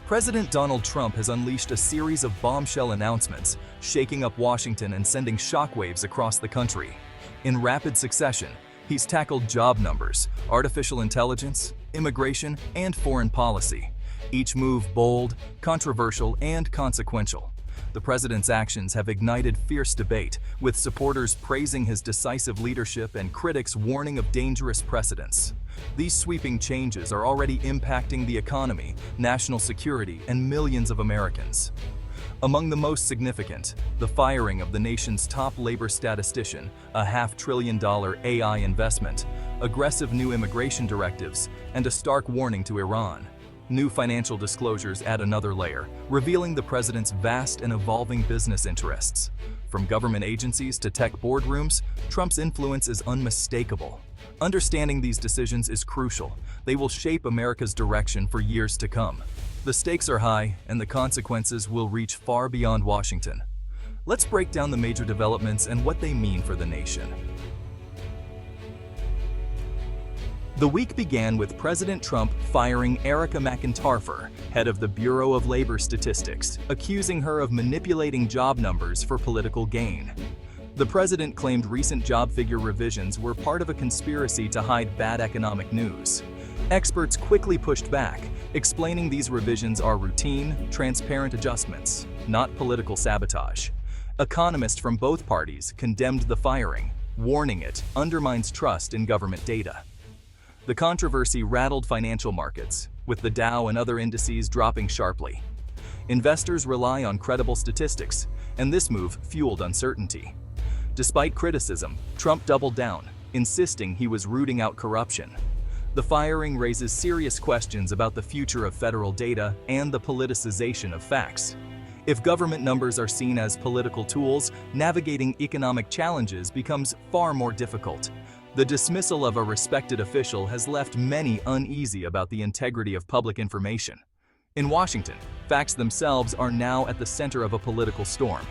President Donald Trump has unleashed a series of bombshell announcements, shaking up Washington and sending shockwaves across the country. In rapid succession, he's tackled job numbers, artificial intelligence, immigration, and foreign policy. Each move bold, controversial, and consequential. The president's actions have ignited fierce debate, with supporters praising his decisive leadership and critics warning of dangerous precedents. These sweeping changes are already impacting the economy, national security, and millions of Americans. Among the most significant, the firing of the nation's top labor statistician, a $500 billion AI investment, aggressive new immigration directives, and a stark warning to Iran. New financial disclosures add another layer, revealing the president's vast and evolving business interests. From government agencies to tech boardrooms, Trump's influence is unmistakable. Understanding these decisions is crucial. They will shape America's direction for years to come. The stakes are high, and the consequences will reach far beyond Washington. Let's break down the major developments and what they mean for the nation. The week began with President Trump firing Erica McIntyre, head of the Bureau of Labor Statistics, accusing her of manipulating job numbers for political gain. The president claimed recent job figure revisions were part of a conspiracy to hide bad economic news. Experts quickly pushed back, explaining these revisions are routine, transparent adjustments, not political sabotage. Economists from both parties condemned the firing, warning it undermines trust in government data. The controversy rattled financial markets, with the Dow and other indices dropping sharply. Investors rely on credible statistics, and this move fueled uncertainty. Despite criticism, Trump doubled down, insisting he was rooting out corruption. The firing raises serious questions about the future of federal data and the politicization of facts. If government numbers are seen as political tools, navigating economic challenges becomes far more difficult. The dismissal of a respected official has left many uneasy about the integrity of public information. In Washington, facts themselves are now at the center of a political storm.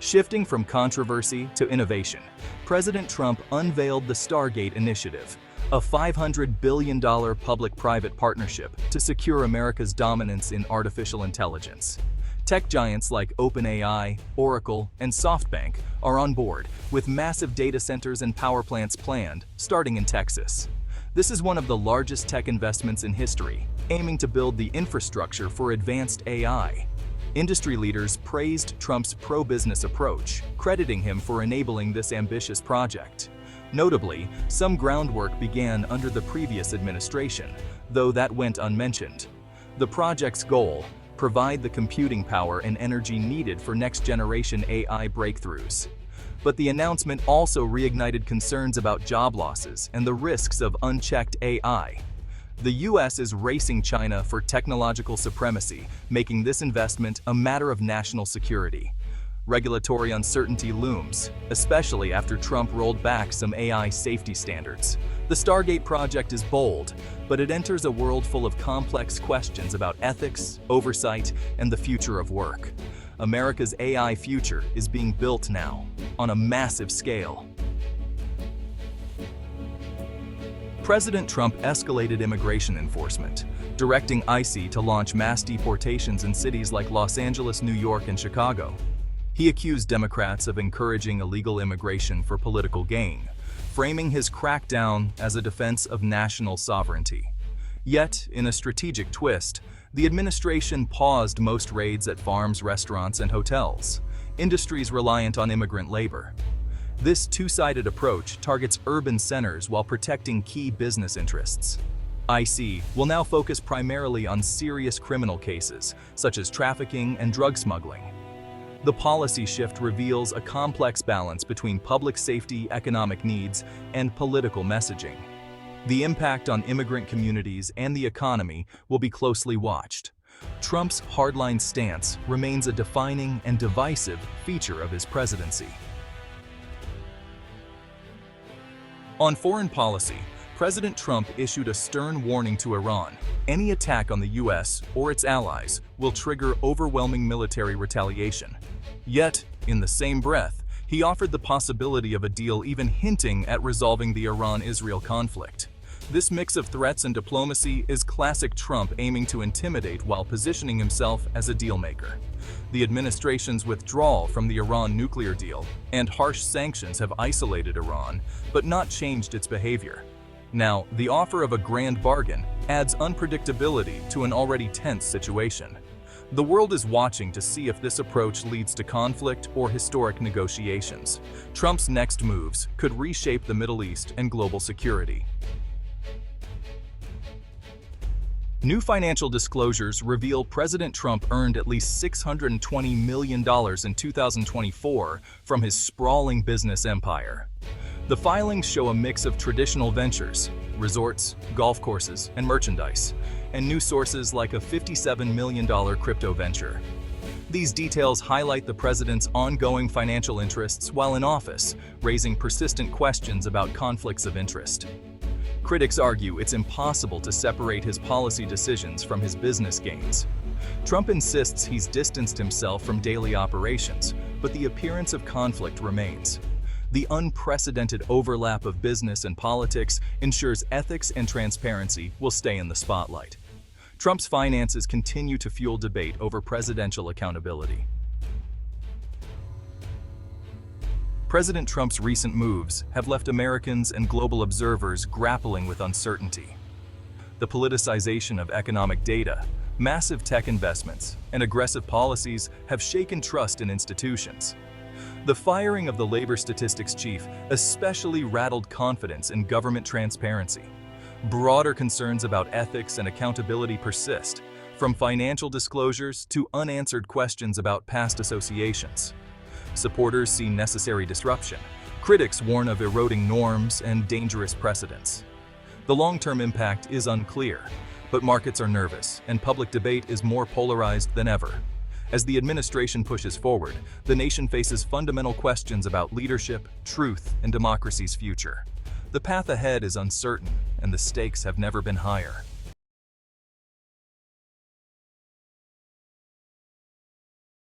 Shifting from controversy to innovation, President Trump unveiled the Stargate Initiative, a $500 billion public-private partnership to secure America's dominance in artificial intelligence. Tech giants like OpenAI, Oracle, and SoftBank are on board, with massive data centers and power plants planned, starting in Texas. This is one of the largest tech investments in history, aiming to build the infrastructure for advanced AI. Industry leaders praised Trump's pro-business approach, crediting him for enabling this ambitious project. Notably, some groundwork began under the previous administration, though that went unmentioned. The project's goal: provide the computing power and energy needed for next-generation AI breakthroughs. But the announcement also reignited concerns about job losses and the risks of unchecked AI. The U.S. is racing China for technological supremacy, making this investment a matter of national security. Regulatory uncertainty looms, especially after Trump rolled back some AI safety standards. The Stargate project is bold, but it enters a world full of complex questions about ethics, oversight, and the future of work. America's AI future is being built now, on a massive scale. President Trump escalated immigration enforcement, directing ICE to launch mass deportations in cities like Los Angeles, New York, and Chicago. He accused Democrats of encouraging illegal immigration for political gain, framing his crackdown as a defense of national sovereignty. Yet, in a strategic twist, the administration paused most raids at farms, restaurants, and hotels, industries reliant on immigrant labor. This two-sided approach targets urban centers while protecting key business interests. ICE will now focus primarily on serious criminal cases, such as trafficking and drug smuggling. The policy shift reveals a complex balance between public safety, economic needs, and political messaging. The impact on immigrant communities and the economy will be closely watched. Trump's hardline stance remains a defining and divisive feature of his presidency. On foreign policy, President Trump issued a stern warning to Iran. Any attack on the U.S. or its allies will trigger overwhelming military retaliation. Yet, in the same breath, he offered the possibility of a deal even hinting at resolving the Iran-Israel conflict. This mix of threats and diplomacy is classic Trump aiming to intimidate while positioning himself as a dealmaker. The administration's withdrawal from the Iran nuclear deal and harsh sanctions have isolated Iran, but not changed its behavior. Now, the offer of a grand bargain adds unpredictability to an already tense situation. The world is watching to see if this approach leads to conflict or historic negotiations. Trump's next moves could reshape the Middle East and global security. New financial disclosures reveal President Trump earned at least $620 million in 2024 from his sprawling business empire. The filings show a mix of traditional ventures, resorts, golf courses, and merchandise, and new sources like a $57 million crypto venture. These details highlight the president's ongoing financial interests while in office, raising persistent questions about conflicts of interest. Critics argue it's impossible to separate his policy decisions from his business gains. Trump insists he's distanced himself from daily operations, but the appearance of conflict remains. The unprecedented overlap of business and politics ensures ethics and transparency will stay in the spotlight. Trump's finances continue to fuel debate over presidential accountability. President Trump's recent moves have left Americans and global observers grappling with uncertainty. The politicization of economic data, massive tech investments, and aggressive policies have shaken trust in institutions. The firing of the labor statistics chief especially rattled confidence in government transparency. Broader concerns about ethics and accountability persist, from financial disclosures to unanswered questions about past associations. Supporters see necessary disruption. Critics warn of eroding norms and dangerous precedents. The long-term impact is unclear, but markets are nervous and public debate is more polarized than ever. As the administration pushes forward, the nation faces fundamental questions about leadership, truth, and democracy's future. The path ahead is uncertain, and the stakes have never been higher.